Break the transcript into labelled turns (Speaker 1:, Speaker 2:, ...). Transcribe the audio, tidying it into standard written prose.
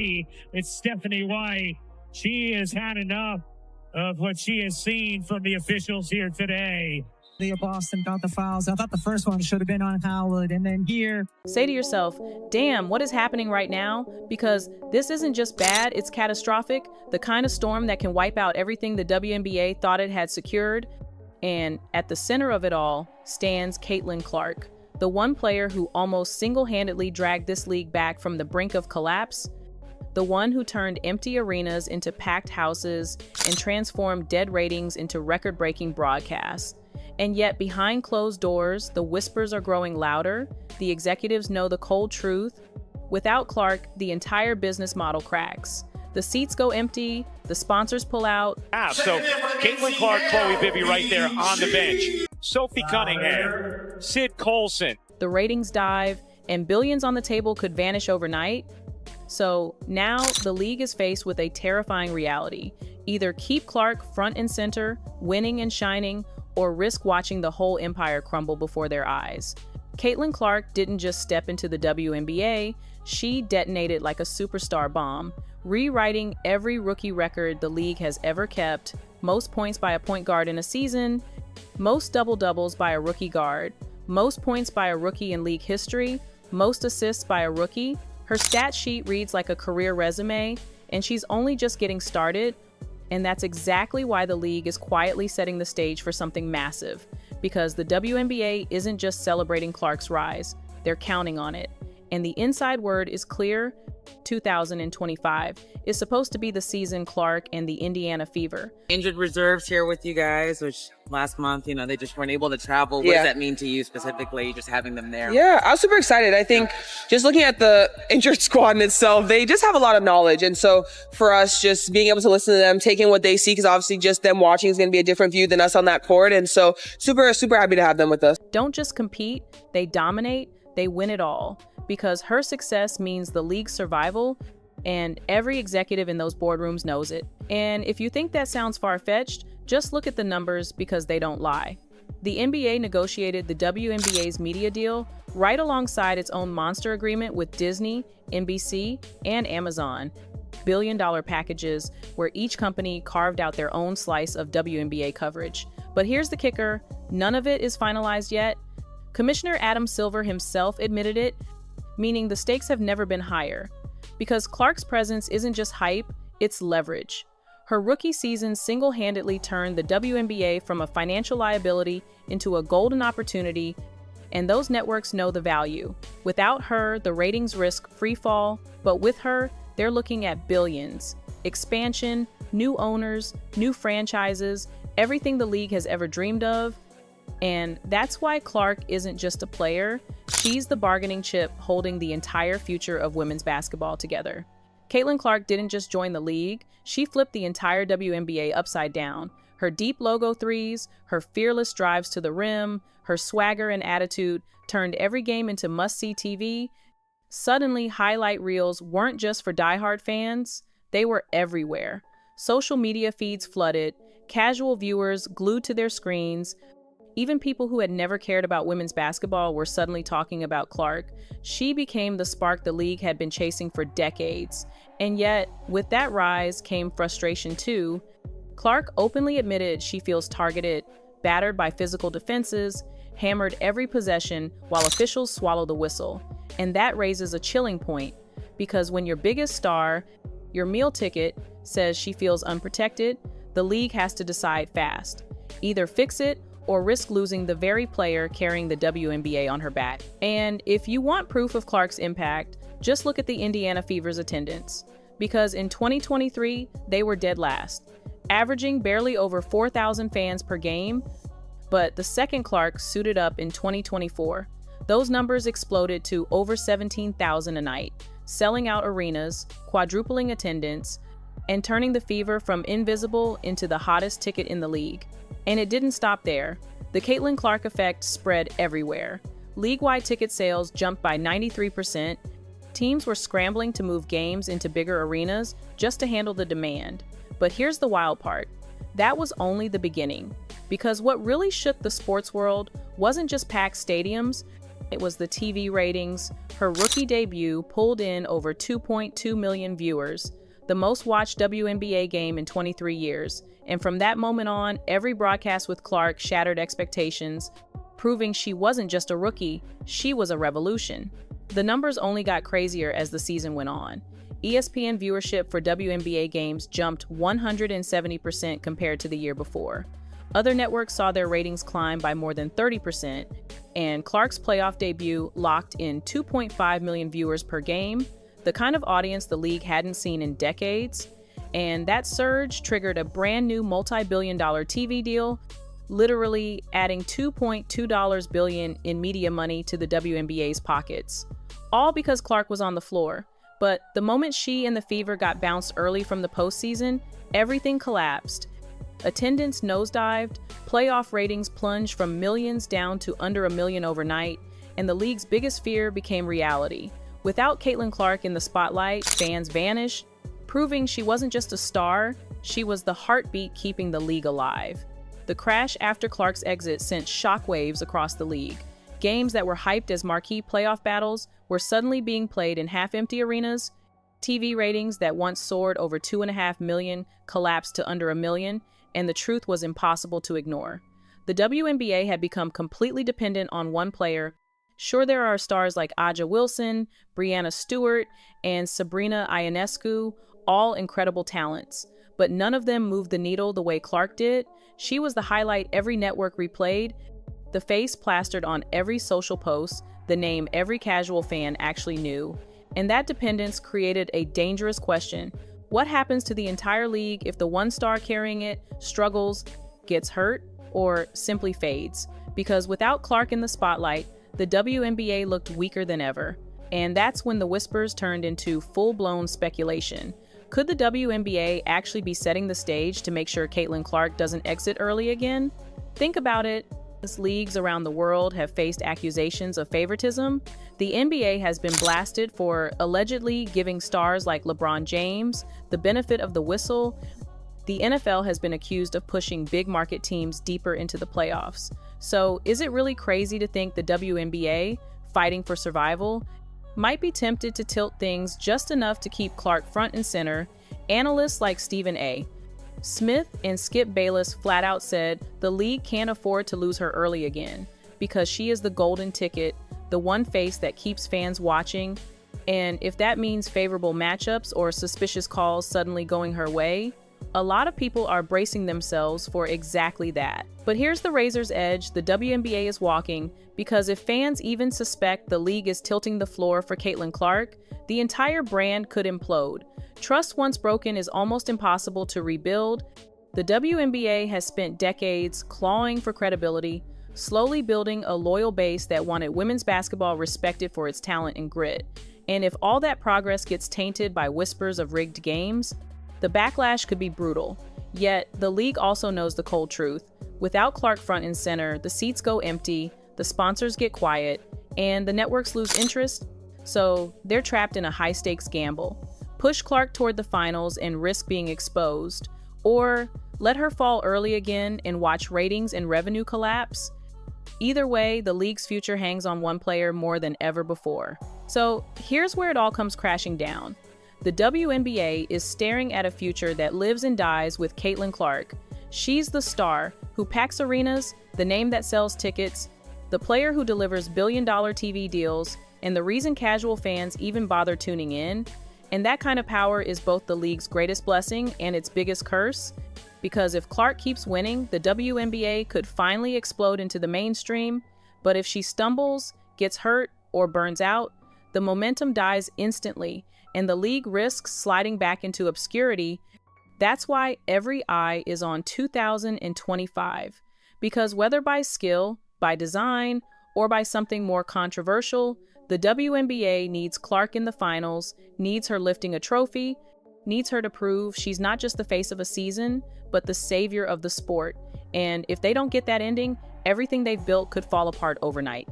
Speaker 1: see. It's Stephanie White. She has had enough of what she has seen from the officials here today.
Speaker 2: Leah Boston got the fouls. I thought the first one should have been on Howard. And then here.
Speaker 3: Say to yourself, damn, what is happening right now? Because this isn't just bad, it's catastrophic. The kind of storm that can wipe out everything the WNBA thought it had secured. And at the center of it all stands Caitlin Clark, the one player who almost single-handedly dragged this league back from the brink of collapse. The one who turned empty arenas into packed houses and transformed dead ratings into record-breaking broadcasts. And yet, behind closed doors, the whispers are growing louder. The executives know the cold truth. Without Clark, the entire business model cracks. The seats go empty, the sponsors pull out.
Speaker 1: So Caitlin Clark, Chloe Bibby right there on the bench. Sophie Cunningham, Sid Colson.
Speaker 3: The ratings dive, and billions on the table could vanish overnight. So now the league is faced with a terrifying reality. Either keep Clark front and center, winning and shining, or risk watching the whole empire crumble before their eyes. Caitlin Clark didn't just step into the WNBA, she detonated like a superstar bomb, rewriting every rookie record the league has ever kept: most points by a point guard in a season, most double-doubles by a rookie guard, most points by a rookie in league history, most assists by a rookie. Her stat sheet reads like a career resume, and she's only just getting started. And that's exactly why the league is quietly setting the stage for something massive. Because the WNBA isn't just celebrating Clark's rise, they're counting on it. And the inside word is clear: 2025 is supposed to be the season Clark and the Indiana Fever.
Speaker 4: Injured reserves here with you guys, which last month, they just weren't able to travel. What does that mean to you specifically, just having them there?
Speaker 5: Yeah, I was super excited. I think just looking at the injured squad in itself, they just have a lot of knowledge. And so for us, just being able to listen to them, taking what they see, because obviously just them watching is going to be a different view than us on that court. And so super, super happy to have them with us.
Speaker 3: Don't just compete, they dominate, they win it all. Because her success means the league's survival, and every executive in those boardrooms knows it. And if you think that sounds far-fetched, just look at the numbers, because they don't lie. The NBA negotiated the WNBA's media deal right alongside its own monster agreement with Disney, NBC, and Amazon. Billion-dollar packages where each company carved out their own slice of WNBA coverage. But here's the kicker: none of it is finalized yet. Commissioner Adam Silver himself admitted it, meaning the stakes have never been higher. Because Clark's presence isn't just hype, it's leverage. Her rookie season single-handedly turned the WNBA from a financial liability into a golden opportunity, and those networks know the value. Without her, the ratings risk free fall, but with her, they're looking at billions. Expansion, new owners, new franchises, everything the league has ever dreamed of. And that's why Clark isn't just a player, she's the bargaining chip holding the entire future of women's basketball together. Caitlin Clark didn't just join the league, she flipped the entire WNBA upside down. Her deep logo threes, her fearless drives to the rim, her swagger and attitude turned every game into must-see TV. Suddenly, highlight reels weren't just for diehard fans, they were everywhere. Social media feeds flooded, casual viewers glued to their screens. Even people who had never cared about women's basketball were suddenly talking about Clark. She became the spark the league had been chasing for decades. And yet, with that rise came frustration too. Clark openly admitted she feels targeted, battered by physical defenses, hammered every possession while officials swallow the whistle. And that raises a chilling point, because when your biggest star, your meal ticket, says she feels unprotected, the league has to decide fast. Either fix it or risk losing the very player carrying the WNBA on her back. And if you want proof of Clark's impact, just look at the Indiana Fever's attendance. Because in 2023, they were dead last, averaging barely over 4,000 fans per game. But the second Clark suited up in 2024, those numbers exploded to over 17,000 a night, selling out arenas, quadrupling attendance, and turning the Fever from invisible into the hottest ticket in the league. And it didn't stop there. The Caitlin Clark effect spread everywhere. League-wide ticket sales jumped by 93%. Teams were scrambling to move games into bigger arenas just to handle the demand. But here's the wild part. That was only the beginning. Because what really shook the sports world wasn't just packed stadiums, It was the TV ratings. Her rookie debut pulled in over 2.2 million viewers, the most watched WNBA game in 23 years. And from that moment on, every broadcast with Clark shattered expectations, proving she wasn't just a rookie, she was a revolution. The numbers only got crazier as the season went on. ESPN viewership for WNBA games jumped 170% compared to the year before. Other networks saw their ratings climb by more than 30%, and Clark's playoff debut locked in 2.5 million viewers per game, the kind of audience the league hadn't seen in decades. And that surge triggered a brand new multi-billion-dollar TV deal, literally adding $2.2 billion in media money to the WNBA's pockets. All because Clark was on the floor. But the moment she and the Fever got bounced early from the postseason, everything collapsed. Attendance nosedived, playoff ratings plunged from millions down to under 1 million overnight, and the league's biggest fear became reality. Without Caitlin Clark in the spotlight, fans vanished, proving she wasn't just a star, she was the heartbeat keeping the league alive. The crash after Clark's exit sent shockwaves across the league. Games that were hyped as marquee playoff battles were suddenly being played in half-empty arenas. TV ratings that once soared over 2.5 million collapsed to under 1 million, and the truth was impossible to ignore. The WNBA had become completely dependent on one player. Sure, there are stars like Aja Wilson, Brianna Stewart, and Sabrina Ionescu, all incredible talents, but none of them moved the needle the way Clark did. She was the highlight every network replayed, the face plastered on every social post, the name every casual fan actually knew. And that dependence created a dangerous question. What happens to the entire league if the one star carrying it struggles, gets hurt, or simply fades? Because without Clark in the spotlight, the WNBA looked weaker than ever. And that's when the whispers turned into full-blown speculation. Could the WNBA actually be setting the stage to make sure Caitlin Clark doesn't exit early again? Think about it. Leagues around the world have faced accusations of favoritism. The NBA has been blasted for allegedly giving stars like LeBron James the benefit of the whistle. The NFL has been accused of pushing big market teams deeper into the playoffs. So is it really crazy to think the WNBA, fighting for survival, might be tempted to tilt things just enough to keep Clark front and center? Analysts like Stephen A. Smith and Skip Bayless flat out said the league can't afford to lose her early again because she is the golden ticket, the one face that keeps fans watching. And if that means favorable matchups or suspicious calls suddenly going her way, a lot of people are bracing themselves for exactly that. But here's the razor's edge the WNBA is walking, because if fans even suspect the league is tilting the floor for Caitlin Clark, the entire brand could implode. Trust once broken is almost impossible to rebuild. The WNBA has spent decades clawing for credibility, slowly building a loyal base that wanted women's basketball respected for its talent and grit. And if all that progress gets tainted by whispers of rigged games, the backlash could be brutal. Yet, the league also knows the cold truth. Without Clark front and center, the seats go empty, the sponsors get quiet, and the networks lose interest. So they're trapped in a high-stakes gamble. Push Clark toward the finals and risk being exposed, or let her fall early again and watch ratings and revenue collapse. Either way, the league's future hangs on one player more than ever before. So here's where it all comes crashing down. The WNBA is staring at a future that lives and dies with Caitlin Clark. She's the star who packs arenas, the name that sells tickets, the player who delivers billion-dollar TV deals, and the reason casual fans even bother tuning in. And that kind of power is both the league's greatest blessing and its biggest curse. Because if Clark keeps winning, the WNBA could finally explode into the mainstream. But if she stumbles, gets hurt, or burns out, the momentum dies instantly, and the league risks sliding back into obscurity. That's why every eye is on 2025. Because whether by skill, by design, or by something more controversial, the WNBA needs Clark in the finals, needs her lifting a trophy, needs her to prove she's not just the face of a season, but the savior of the sport. And if they don't get that ending, everything they've built could fall apart overnight.